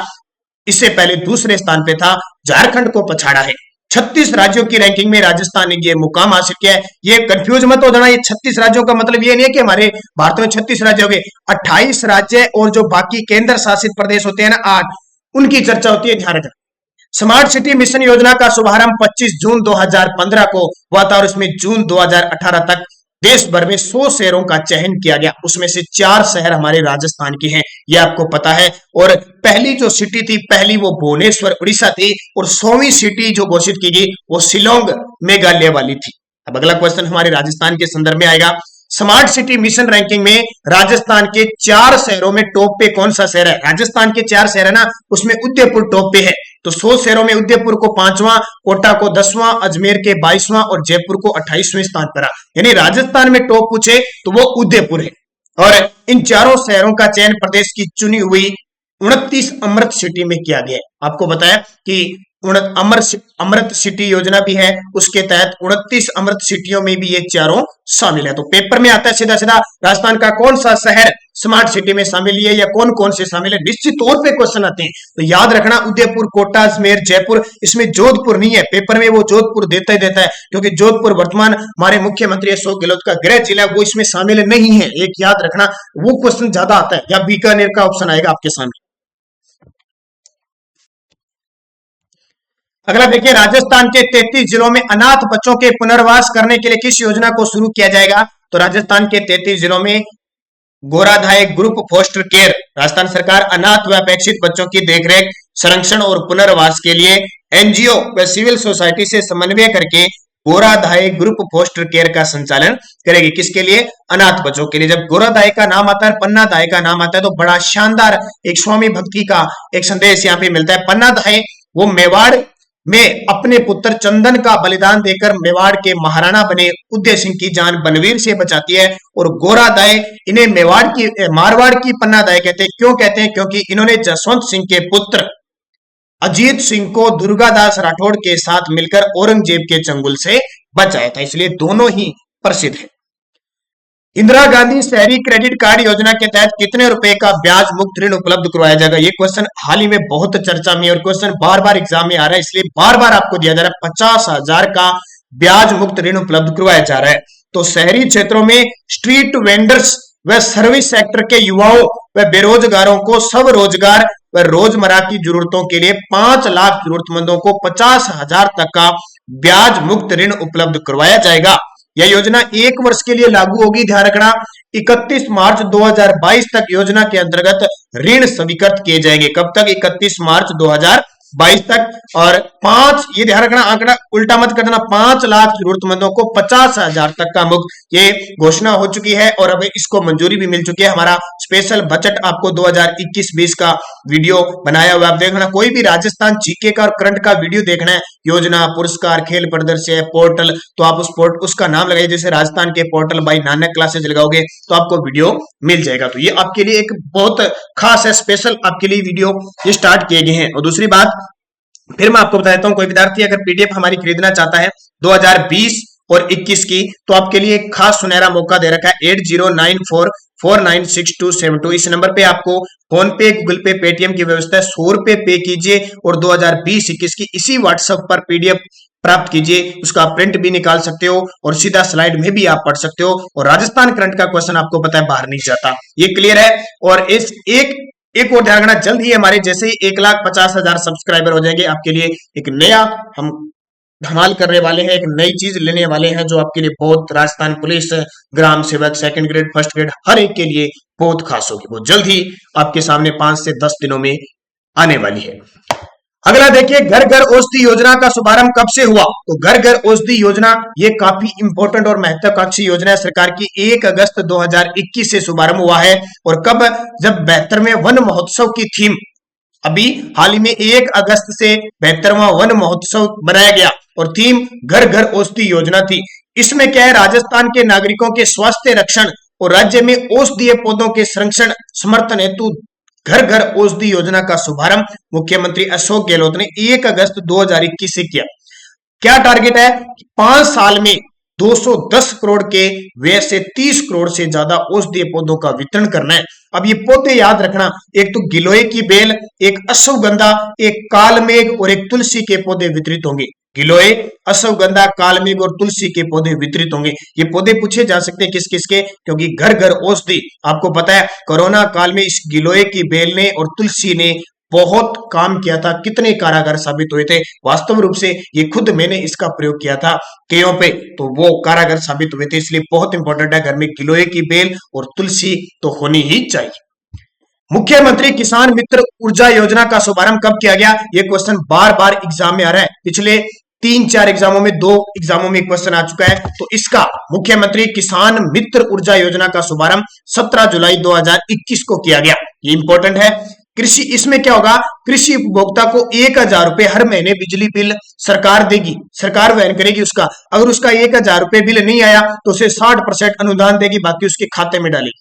इससे पहले दूसरे स्थान पे था, झारखंड को पछाड़ा है। 36 राज्यों की रैंकिंग में राजस्थान ने ये मुकाम हासिल किया है। ये कंफ्यूज मत हो जाना, ये 36 राज्यों का मतलब ये नहीं है कि हमारे भारत में 36 राज्य हो गए। 28 राज्य और जो बाकी केंद्र शासित प्रदेश होते हैं ना 8, उनकी चर्चा होती है, ध्यान रखना। स्मार्ट सिटी मिशन योजना का शुभारंभ 25 जून 2015 को हुआ था और इसमें जून 2018 तक देश भर में 100 शहरों का चयन किया गया, उसमें से 4 शहर हमारे राजस्थान के हैं, यह आपको पता है। और पहली जो सिटी थी, पहली वो भुवनेश्वर उड़ीसा थी, और 100वीं सिटी जो घोषित की गई वो शिलोंग मेघालय वाली थी। अब अगला क्वेश्चन हमारे राजस्थान के संदर्भ में आएगा। स्मार्ट सिटी मिशन रैंकिंग में राजस्थान के 4 शहरों में टॉप पे कौन सा शहर है? राजस्थान के 4 शहर है ना, उसमें उदयपुर टॉप पे है। तो 100 शहरों में उदयपुर को 5वां, कोटा को 10वां, अजमेर के 22वां और जयपुर को 28वें स्थान पर। यानी राजस्थान में टॉप पूछे तो वो उदयपुर है। और इन चारों शहरों का चयन प्रदेश की चुनी हुई 29 अमृत सिटी में किया गया है। आपको बताया कि अमृत सिटी योजना भी है, उसके तहत 29 अमृत सिटियों में भी ये चारों शामिल है। तो पेपर में आता है सीधा सीधा राजस्थान का कौन सा शहर स्मार्ट सिटी में शामिल है या कौन कौन से शामिल है, निश्चित तौर पे क्वेश्चन आते हैं। तो याद रखना उदयपुर, कोटा, अजमेर, जयपुर, इसमें जोधपुर नहीं है। पेपर में वो जोधपुर देता ही देता है, क्योंकि जोधपुर वर्तमान हमारे मुख्यमंत्री अशोक गहलोत का गृह जिला, वो इसमें शामिल नहीं है। एक याद रखना, वो क्वेश्चन ज्यादा आता है। या बीकानेर का ऑप्शन आएगा आपके सामने। अगला देखिए, राजस्थान के 33 जिलों में अनाथ बच्चों के पुनर्वास करने के लिए किस योजना को शुरू किया जाएगा? तो राजस्थान के 33 जिलों में गोराधाय ग्रुप फोस्टर केयर, राजस्थान सरकार अनाथ व अपेक्षित बच्चों की देखरेख, संरक्षण और पुनर्वास के लिए एनजीओ व सिविल सोसाइटी से समन्वय करके गोराधाय ग्रुप फोस्टर केयर का संचालन करेगी। किसके लिए? अनाथ बच्चों के लिए। जब गोराधाय का नाम आता है, पन्ना दाय का नाम आता है, तो बड़ा शानदार एक स्वामी भक्ति का एक संदेश यहाँ पे मिलता है। पन्ना दाय वो मेवाड़ में अपने पुत्र चंदन का बलिदान देकर मेवाड़ के महाराणा बने उदय सिंह की जान बनवीर से बचाती है। और गोराधाय इन्हें मारवाड़ की पन्ना दाय कहते हैं। क्यों कहते हैं? क्योंकि इन्होंने जसवंत सिंह के पुत्र अजीत सिंह को दुर्गादास राठौड़ के साथ मिलकर औरंगजेब के चंगुल से बचाया था, इसलिए दोनों ही प्रसिद्ध है। इंदिरा गांधी शहरी क्रेडिट कार्ड योजना के तहत कितने रुपए का ब्याज मुक्त ऋण उपलब्ध करवाया जाएगा? ये क्वेश्चन हाल ही में बहुत चर्चा में और क्वेश्चन बार बार एग्जाम में आ रहा है, इसलिए बार बार आपको दिया जा रहा है। 50,000 का ब्याज मुक्त ऋण उपलब्ध करवाया जा रहा है। तो शहरी क्षेत्रों में स्ट्रीट वेंडर्स व सर्विस सेक्टर के युवाओं व बेरोजगारों को सब रोजगार व रोजमर्रा की जरूरतों के लिए 5 लाख जरूरतमंदों को 50,000 तक का ब्याज मुक्त ऋण उपलब्ध करवाया जाएगा। यह योजना 1 वर्ष के लिए लागू होगी। ध्यान रखना, 31 मार्च 2022 तक योजना के अंतर्गत ऋण स्वीकृत किए जाएंगे। कब तक? 31 मार्च 2022 तक। और 5, ये ध्यान रखना, आंकड़ा उल्टा मत कर देना, 5 लाख जरूरतमंदों को 50,000 तक का मुक्त, ये घोषणा हो चुकी है और अब इसको मंजूरी भी मिल चुकी है। हमारा स्पेशल बजट आपको 2021-20 का वीडियो बनाया हुआ, आप देखना। कोई भी राजस्थान जीके का और करंट का वीडियो देखना है, योजना, पुरस्कार, खेल प्रदर्शन, पोर्टल, तो आप उसका नाम लगाइए, जैसे राजस्थान के पोर्टल बाई नानक क्लासेज लगाओगे तो आपको वीडियो मिल जाएगा। तो ये आपके लिए एक बहुत खास है, स्पेशल आपके लिए वीडियो ये स्टार्ट किए गए हैं। और दूसरी बात फिर मैं आपको बता देता हूं, कोई विद्यार्थी अगर पीडीएफ हमारी खरीदना चाहता है 2020 और 21 की, तो आपके लिए एक खास सुनहरा मौका दे रखा है। 8094496272, इस नंबर पे आपको फोन पे, गूगल पे, पेटीएम की व्यवस्था है। 100 रुपए पे कीजिए और 2020-21 की इसी व्हाट्सएप पर पीडीएफ प्राप्त कीजिए। उसका प्रिंट भी निकाल सकते हो और सीधा स्लाइड में भी आप पढ़ सकते हो। और राजस्थान करंट का क्वेश्चन आपको पता है बाहर नहीं जाता, ये क्लियर है। और इस एक और ध्यान रखना, जल्द ही हमारे जैसे ही 1,50,000 सब्सक्राइबर हो जाएंगे, आपके लिए एक नया हम धमाल करने वाले हैं, एक नई चीज लेने वाले हैं जो आपके लिए बहुत, राजस्थान पुलिस, ग्राम सेवक, 2nd ग्रेड, 1st ग्रेड, हर एक के लिए बहुत खास होगी। वो जल्द ही आपके सामने 5 से 10 दिनों में आने वाली है। अगला देखिए, घर घर औषधि योजना का शुभारंभ कब से हुआ? तो घर घर औषधि योजना ये काफी इंपॉर्टेंट और महत्वाकांक्षी योजना है सरकार की। 1 अगस्त 2021 से शुभारंभ हुआ है। और कब? जब 72वें वन महोत्सव की थीम, अभी हाल ही में 1 अगस्त से 72वां वन महोत्सव बनाया गया और थीम घर घर औषधि योजना थी। इसमें क्या है, राजस्थान के नागरिकों के स्वास्थ्य रक्षण और राज्य में औषधीय पौधों के संरक्षण समर्थन हेतु घर घर औषधि योजना का शुभारंभ मुख्यमंत्री अशोक गहलोत ने 1 अगस्त 2021 से किया। क्या टारगेट है? 5 साल में 210 करोड़ के व्यय से 30 करोड़ से ज्यादा औषधीय पौधों का वितरण करना है। अब ये पौधे याद रखना, एक तो गिलोय की बेल, एक अश्वगंधा, एक कालमेघ और एक तुलसी के पौधे वितरित होंगे। गिलोय, अश्वगंधा, कालमेघ और तुलसी के पौधे वितरित होंगे। ये पौधे पूछे जा सकते हैं किस किस के, क्योंकि घर घर औषधि, आपको पता है कोरोना काल में इस गिलोय की बेल ने और तुलसी ने बहुत काम किया था, कितने कारागार साबित हुए थे। वास्तव रूप से ये खुद मैंने इसका प्रयोग किया था कईयों पे, तो वो कारागार साबित हुए थे। इसलिए बहुत इंपॉर्टेंट है, घर में गिलोय की बेल और तुलसी तो होनी ही चाहिए। मुख्यमंत्री किसान मित्र ऊर्जा योजना का शुभारंभ कब किया गया? ये क्वेश्चन बार बार एग्जाम में आ रहा है। पिछले 3-4 एग्जामों में, 2 एग्जामों में क्वेश्चन आ चुका है। तो इसका मुख्यमंत्री किसान मित्र ऊर्जा योजना का शुभारंभ 17 जुलाई 2021 को किया गया। ये इंपॉर्टेंट है। कृषि, इसमें क्या होगा, कृषि उपभोक्ता को 1000 रुपए हर महीने बिजली बिल सरकार देगी, सरकार वहन करेगी उसका। अगर उसका 1000 रुपए बिल नहीं आया तो उसे 60% अनुदान देगी, बाकी उसके खाते में डालेगी।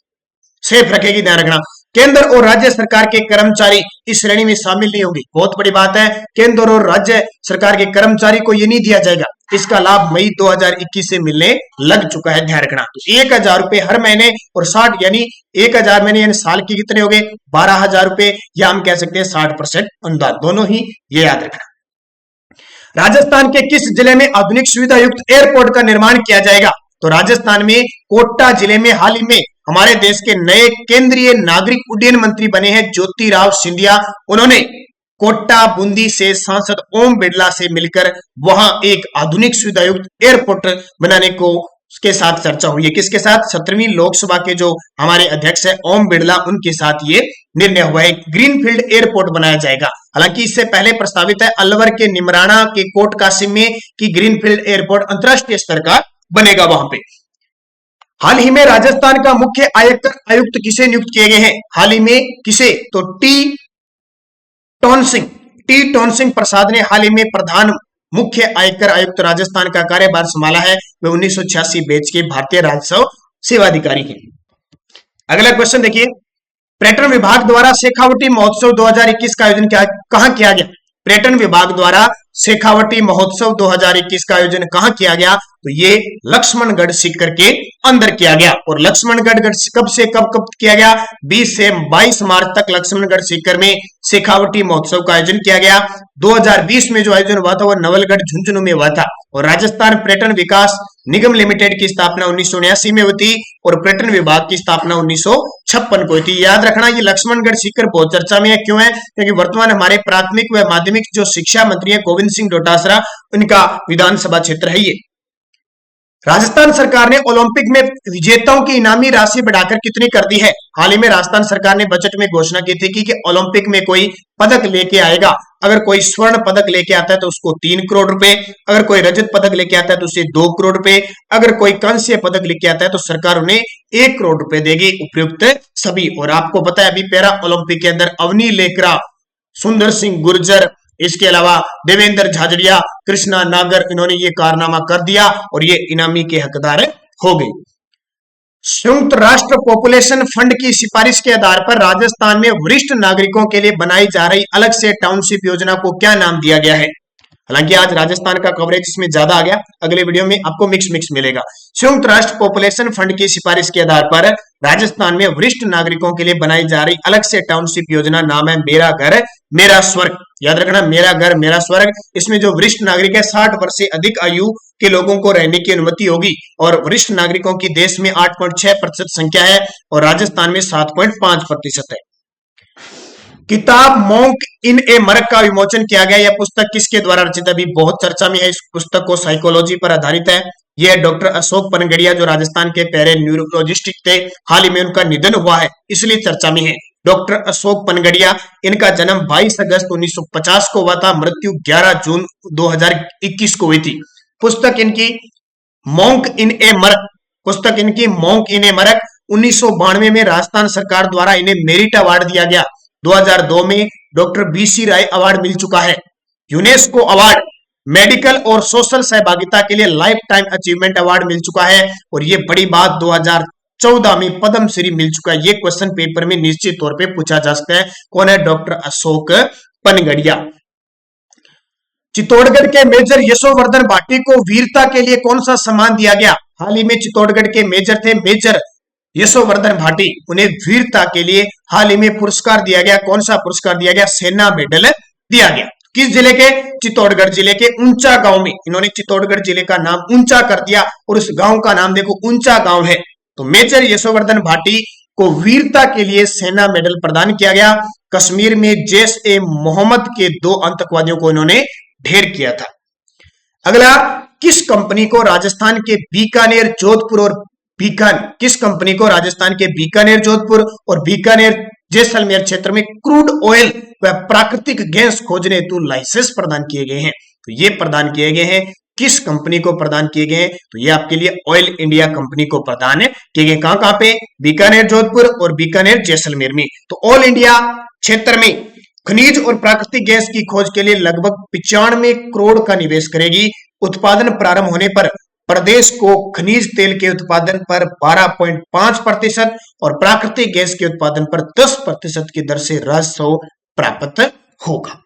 सेफ रखेगी, ध्यान रखना। केंद्र और राज्य सरकार के कर्मचारी इस श्रेणी में शामिल नहीं होंगे। बहुत बड़ी बात है, केंद्र और राज्य सरकार के कर्मचारी को ये नहीं दिया जाएगा। इसका लाभ मई 2021 से मिलने लग चुका है, ध्यान रखना। तो 1000 रुपए हर महीने और 60 यानी 1000 महीने यानी साल की कितने हो गए, 12,000 रुपए, या हम कह सकते हैं 60% अनुदान, दोनों ही, ये याद रखना। राजस्थान के किस जिले में आधुनिक सुविधा युक्त एयरपोर्ट का निर्माण किया जाएगा? तो राजस्थान में कोटा जिले में हाल ही में हमारे देश के नए केंद्रीय नागरिक उड्डयन मंत्री बने हैं ज्योतिराव सिंधिया। उन्होंने कोटा बूंदी से सांसद ओम बिड़ला से मिलकर वहां एक आधुनिक सुविधा युक्त एयरपोर्ट बनाने को के साथ चर्चा हुई है। किसके साथ? 17वीं लोकसभा के जो हमारे अध्यक्ष है ओम बिड़ला, उनके साथ ये निर्णय हुआ है। ग्रीनफील्ड एयरपोर्ट बनाया जाएगा। हालांकि इससे पहले प्रस्तावित है अलवर के निमराना के कोट कासिम में कि ग्रीनफील्ड एयरपोर्ट अंतरराष्ट्रीय स्तर का बनेगा वहां पे। हाल ही में राजस्थान का मुख्य आयुक्त किसे नियुक्त किए गए हैं? हाल ही में किसे? तो टी टोन सिंह प्रसाद ने हाल ही में प्रधान मुख्य आयकर आयुक्त राजस्थान का कार्यभार संभाला है। वे 1986 बैच के भारतीय राजस्व सेवा अधिकारी हैं। अगला क्वेश्चन देखिए, पर्यटन विभाग द्वारा शेखावटी महोत्सव 2021 का आयोजन कहां किया गया? पर्यटन विभाग द्वारा शेखावटी महोत्सव 2021 का आयोजन कहां किया गया? तो ये लक्ष्मणगढ़ सीकर के अंदर किया गया। और लक्ष्मणगढ़ कब से कब किया गया? 20 से 22 मार्च तक लक्ष्मणगढ़ सीकर में शेखावटी महोत्सव का आयोजन किया गया। 2020 में जो आयोजन हुआ था वो नवलगढ़ झुंझुनू में हुआ था। और राजस्थान पर्यटन विकास निगम लिमिटेड की स्थापना 1979 में हुई थी और पर्यटन विभाग की स्थापना 1956 को हुई थी। याद रखना, ये लक्ष्मणगढ़ सीकर बहुत चर्चा में है। क्यों है? क्योंकि वर्तमान हमारे प्राथमिक व माध्यमिक जो शिक्षा मंत्री है गोविंद सिंह डोटासरा, उनका विधानसभा क्षेत्र है ये। राजस्थान सरकार ने ओलंपिक में विजेताओं की इनामी राशि बढ़ाकर कितनी कर दी है? हाल ही में राजस्थान सरकार ने बजट में घोषणा की थी कि ओलंपिक में कोई पदक लेके आएगा, अगर कोई स्वर्ण पदक लेके आता है तो उसको 3 करोड़ रुपए, अगर कोई रजत पदक लेके आता है तो उसे 2 करोड़ रुपए, अगर कोई कांस्य पदक लेके आता है तो सरकार उन्हें 1 करोड़ रुपए देगी, उपयुक्त सभी। और आपको पता है अभी पैरा ओलंपिक के अंदर अवनी लेकरा, सुंदर सिंह गुर्जर, इसके अलावा देवेंद्र झाझड़िया, कृष्णा नागर, इन्होंने ये कारनामा कर दिया और ये इनामी के हकदार हो गए। संयुक्त राष्ट्र पॉपुलेशन फंड की सिफारिश के आधार पर राजस्थान में वरिष्ठ नागरिकों के लिए बनाई जा रही अलग से टाउनशिप योजना को क्या नाम दिया गया है? हालांकि आज राजस्थान का कवरेज इसमें ज्यादा आ गया, अगले वीडियो में आपको मिक्स मिलेगा। संयुक्त राष्ट्र पॉपुलेशन फंड की सिफारिश के आधार पर राजस्थान में वरिष्ठ नागरिकों के लिए बनाई जा रही अलग से टाउनशिप योजना नाम है मेरा घर मेरा स्वर्ग। याद रखना, मेरा घर मेरा स्वर्ग। इसमें जो वरिष्ठ नागरिक है 60 वर्ष से अधिक आयु के लोगों को रहने की अनुमति होगी और वरिष्ठ नागरिकों की देश में 8.6% संख्या है और राजस्थान में 7.5% है। किताब मॉन्क इन ए मर्ग का विमोचन किया गया। यह पुस्तक किसके द्वारा रचित है? अभी बहुत चर्चा में है। इस पुस्तक को साइकोलॉजी पर आधारित है। यह डॉक्टर अशोक पनगड़िया जो राजस्थान के पहले न्यूरोलॉजिस्ट थे, हाल ही में उनका निधन हुआ है इसलिए चर्चा में है। डॉक्टर अशोक पनगड़िया, इनका जन्म 22 अगस्त 1950 को हुआ था, मृत्यु 11 जून 2021 को हुई थी। पुस्तक इनकी मॉन्क इन ए मर्ग, पुस्तक इनकी मॉन्क इन ए मर्ग 1992 में राजस्थान सरकार द्वारा इन्हें मेरिट अवार्ड दिया गया। 2002 में डॉक्टर BC राय अवार्ड मिल चुका है। यूनेस्को अवार्ड मेडिकल और सोशल सहभागिता के लिए लाइफ टाइम अचीवमेंट अवार्ड मिल चुका है। और ये बड़ी बात 2014 में पद्मश्री मिल चुका है। ये क्वेश्चन पेपर में निश्चित तौर पे पूछा जा सकता है। कौन है? डॉक्टर अशोक पनगड़िया। चित्तौड़गढ़ के मेजर यशोवर्धन भाटी को वीरता के लिए कौन सा सम्मान दिया गया? हाल ही में चित्तौड़गढ़ के मेजर थे मेजर यशोवर्धन भाटी, उन्हें वीरता के लिए हाल ही में पुरस्कार दिया गया। कौन सा पुरस्कार दिया गया? सेना मेडल दिया गया। किस जिले के? चित्तौड़गढ़ जिले के ऊंचा गांव में। इन्होंने चित्तौड़गढ़ जिले का नाम ऊंचा कर दिया और उस गांव का नाम देखो ऊंचा गांव है। तो मेजर यशोवर्धन भाटी को वीरता के लिए सेना मेडल प्रदान किया गया। कश्मीर में जैश ए मोहम्मद के 2 आतंकवादियों को इन्होंने ढेर किया था। अगला, किस कंपनी को राजस्थान के बीकानेर, जोधपुर और किस कंपनी को राजस्थान के बीकानेर, जोधपुर और बीकानेर जैसलमेर क्षेत्र में क्रूड ऑयल व प्राकृतिक गैस खोजने हेतु लाइसेंस प्रदान किए गए हैं? तो ये प्रदान किए गए हैं, किस कंपनी को प्रदान किए गए हैं? तो ये आपके लिए ऑयल इंडिया कंपनी को प्रदान किए गए। कहां कहां पे? बीकानेर, जोधपुर और बीकानेर जैसलमेर में। तो ऑल इंडिया क्षेत्र में खनिज और प्राकृतिक गैस की खोज के लिए लगभग 95 करोड़ का निवेश करेगी। उत्पादन प्रारंभ होने पर प्रदेश को खनिज तेल के उत्पादन पर 12.5% और प्राकृतिक गैस के उत्पादन पर 10% की दर से राजस्व प्राप्त होगा।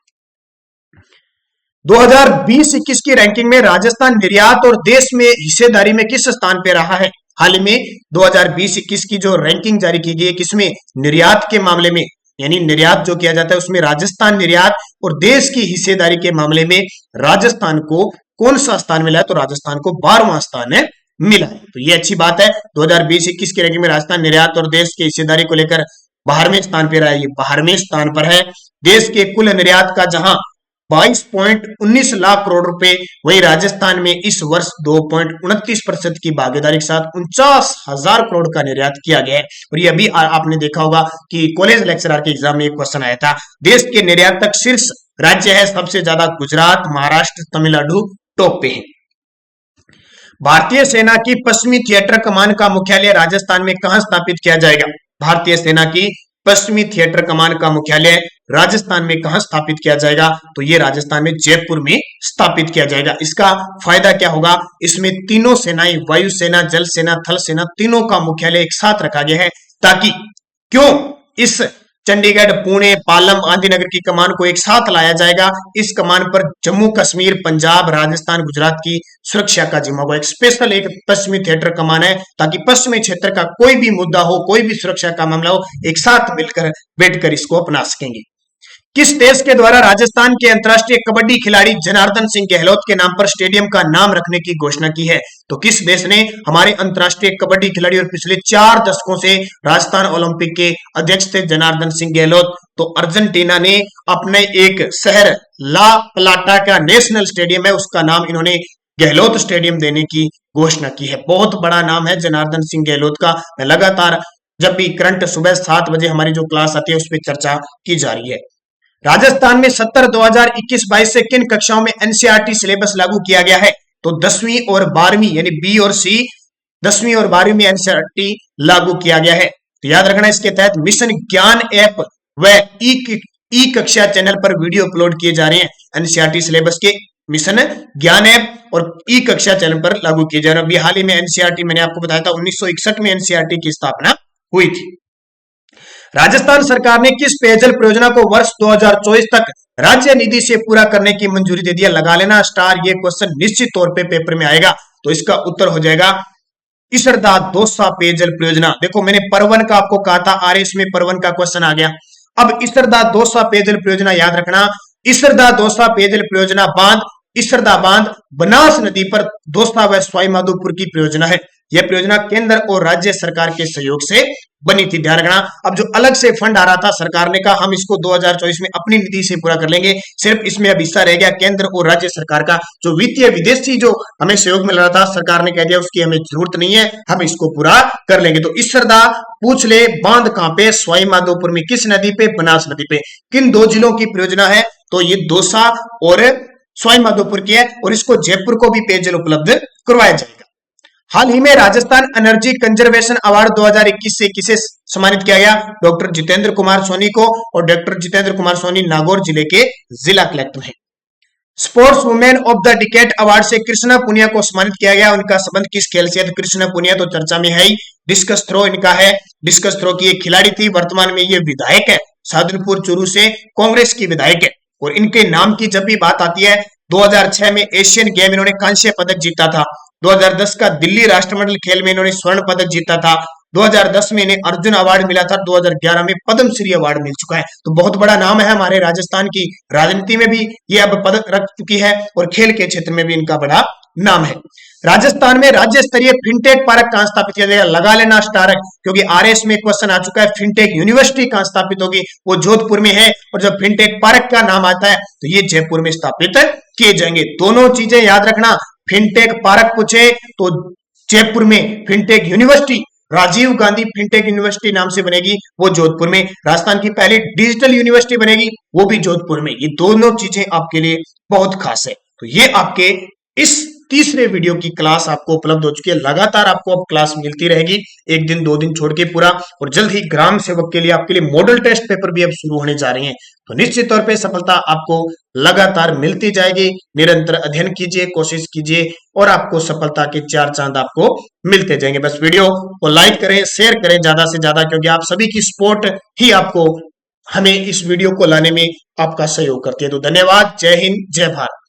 2020-21 की रैंकिंग में राजस्थान निर्यात और देश में हिस्सेदारी में किस स्थान पे रहा है? हाल ही में 2020-21 की जो रैंकिंग जारी की गई है, किसमें? निर्यात के मामले में, यानी निर्यात जो किया जाता है उसमें राजस्थान निर्यात और देश की हिस्सेदारी के मामले में राजस्थान को कौन सा स्थान मिला है? तो राजस्थान को 12वां स्थान मिला है। तो ये अच्छी बात है। 2020-21 की रैंकिंग में राजस्थान निर्यात और देश की हिस्सेदारी को लेकर 12वें स्थान पर रहा है। ये 12वें स्थान पर है। देश के कुल निर्यात का जहां 22.19 लाख करोड़ रुपए, वही राजस्थान में इस वर्ष 2.29% की भागीदारी के साथ 49,000 करोड़ का निर्यात किया गया है। और ये अभी आपने देखा होगा कि कॉलेज लेक्चरर के एग्जाम में एक क्वेश्चन आया था। देश के निर्यातक शीर्ष राज्य है सबसे ज्यादा गुजरात, महाराष्ट्र, तमिलनाडु टॉप पे है। भारतीय सेना की पश्चिमी थिएटर कमान का मुख्यालय राजस्थान में कहां स्थापित किया जाएगा? भारतीय सेना की पश्चिमी थिएटर कमान का मुख्यालय राजस्थान में कहां स्थापित किया जाएगा? तो ये राजस्थान में जयपुर में स्थापित किया जाएगा। इसका फायदा क्या होगा? इसमें तीनों सेनाएं, वायुसेना, जल सेना, थल सेना, तीनों का मुख्यालय एक साथ रखा गया है, ताकि क्यों इस चंडीगढ़, पुणे, पालम, गांधीनगर की कमान को एक साथ लाया जाएगा। इस कमान पर जम्मू कश्मीर, पंजाब, राजस्थान, गुजरात की सुरक्षा का जिम्मा होगा। एक स्पेशल एक पश्चिमी थिएटर कमान है, ताकि पश्चिमी क्षेत्र का कोई भी मुद्दा हो, कोई भी सुरक्षा का मामला हो, एक साथ मिलकर बैठकर इसको अपना सकेंगे। किस देश के द्वारा राजस्थान के अंतर्राष्ट्रीय कबड्डी खिलाड़ी जनार्दन सिंह गहलोत के नाम पर स्टेडियम का नाम रखने की घोषणा की है? तो किस देश ने हमारे अंतर्राष्ट्रीय कबड्डी खिलाड़ी और पिछले 4 दशकों से राजस्थान ओलंपिक के अध्यक्ष थे जनार्दन सिंह गहलोत? तो अर्जेंटीना ने अपने एक शहर ला प्लाटा का नेशनल स्टेडियम है, उसका नाम इन्होंने गहलोत स्टेडियम देने की घोषणा की है। बहुत बड़ा नाम है जनार्दन सिंह गहलोत का। मैं लगातार जब भी करंट सुबह 7 बजे हमारी जो क्लास आती है उस पर चर्चा की जा रही है। राजस्थान में 2021-22 से किन कक्षाओं में एनसीईआरटी सिलेबस लागू किया गया है? तो 10वीं और 12वीं, यानी बी और सी, 10वीं और 12वीं में एनसीईआरटी लागू किया गया है। तो याद रखना, इसके तहत मिशन ज्ञान ऐप व ई कक्षा चैनल पर वीडियो अपलोड किए जा रहे हैं। एनसीईआरटी सिलेबस के मिशन ज्ञान ऐप और ई कक्षा चैनल पर लागू किए जा रहे हैं। अभी हाल ही में एनसीईआरटी, मैंने आपको बताया था 1961 में एनसीईआरटी की स्थापना हुई थी। राजस्थान सरकार ने किस पेयजल परियोजना को वर्ष 2024 तक राज्य निधि से पूरा करने की मंजूरी दे दिया? लगा लेना स्टार, ये क्वेश्चन निश्चित तौर पे पेपर में आएगा। तो इसका उत्तर हो जाएगा इसरदा दौसा पेयजल परियोजना। देखो, मैंने परवन का आपको कहा था, आरएस में परवन का क्वेश्चन आ गया। अब इसरदा दौसा पेयजल परियोजना याद रखना, इसरदा दौसा पेयजल परियोजना बांध, इसरदा बांध बनास नदी पर दौसा व सवाई माधोपुर की परियोजना है। यह परियोजना केंद्र और राज्य सरकार के सहयोग से बनी थी, ध्यान रखना। अब जो अलग से फंड आ रहा था, सरकार ने कहा हम इसको 2024 में अपनी निधि से पूरा कर लेंगे। सिर्फ इसमें अब हिस्सा रह गया केंद्र और राज्य सरकार का। जो वित्तीय विदेशी जो हमें सहयोग मिल रहा था, सरकार ने कह दिया उसकी हमें जरूरत नहीं है, हम इसको पूरा कर लेंगे। तो इसरदा पूछ ले बांध कहां पे? सवाई माधोपुर में। किस नदी पे? बनास नदी पे। किन 2 जिलों की परियोजना है? तो ये दौसा और सवाई माधोपुर की है, और इसको जयपुर को भी पेयजल उपलब्ध करवाया जाएगा। हाल ही में राजस्थान एनर्जी कंजर्वेशन अवार्ड 2021 से किसे सम्मानित किया गया? डॉक्टर जितेंद्र कुमार सोनी को, और डॉक्टर जितेंद्र कुमार सोनी नागौर जिले के जिला कलेक्टर हैं। Sports women of the decade award से कृष्णा पुनिया को सम्मानित किया गया। उनका संबंध किस खेल से है? तो कृष्णा पुनिया तो चर्चा में है ही, डिस्कस थ्रो इनका है। डिस्कस थ्रो की एक खिलाड़ी थी, वर्तमान में ये विधायक है, सादुलपुर चूरू से कांग्रेस की विधायक है। और इनके नाम की जब भी बात आती है, 2006 में एशियन गेम इन्होंने कांस्य पदक जीता था। 2010 का दिल्ली राष्ट्रमंडल खेल में इन्होंने स्वर्ण पदक जीता था। 2010 में इन्हें अर्जुन अवार्ड मिला था। 2011 में पद्मश्री अवार्ड मिल चुका है। तो बहुत बड़ा नाम है हमारे राजस्थान की राजनीति में भी, ये अब पदक रख चुकी है और खेल के क्षेत्र में भी इनका बड़ा नाम है। राजस्थान में राज्य स्तरीय फिनटेक पार्क कहां स्थापित किया जाएगा? लगा लेना स्टार, क्योंकि आरएस में क्वेश्चन आ चुका है। फिनटेक यूनिवर्सिटी कहां स्थापित होगी? वो जोधपुर में है। और जब फिनटेक पार्क का नाम आता है तो ये जयपुर में स्थापित किए जाएंगे। दोनों चीजें याद रखना, फिनटेक पार्क पूछे तो जयपुर में, fintech university Rajiv Gandhi fintech university नाम से बनेगी, वो जोधपुर में। राजस्थान की पहली डिजिटल यूनिवर्सिटी बनेगी, वो भी जोधपुर में। ये दोनों चीजें आपके लिए बहुत खास है। तो ये आपके इस तीसरे वीडियो की क्लास आपको उपलब्ध हो चुकी है। लगातार आपको अब क्लास मिलती रहेगी, एक दिन 2 दिन छोड़ के पूरा। और जल्द ही ग्राम सेवक के लिए आपके लिए मॉडल टेस्ट पेपर भी अब शुरू होने जा रहे हैं। तो निश्चित तौर पे सफलता आपको लगातार मिलती जाएगी। निरंतर अध्ययन कीजिए, कोशिश कीजिए और आपको सफलता के 4 चांद आपको मिलते जाएंगे। बस वीडियो को लाइक करें, शेयर करें ज्यादा से ज्यादा, क्योंकि आप सभी की सपोर्ट ही आपको, हमें इस वीडियो को लाने में आपका सहयोग करती है। तो धन्यवाद। जय हिंद, जय भारत।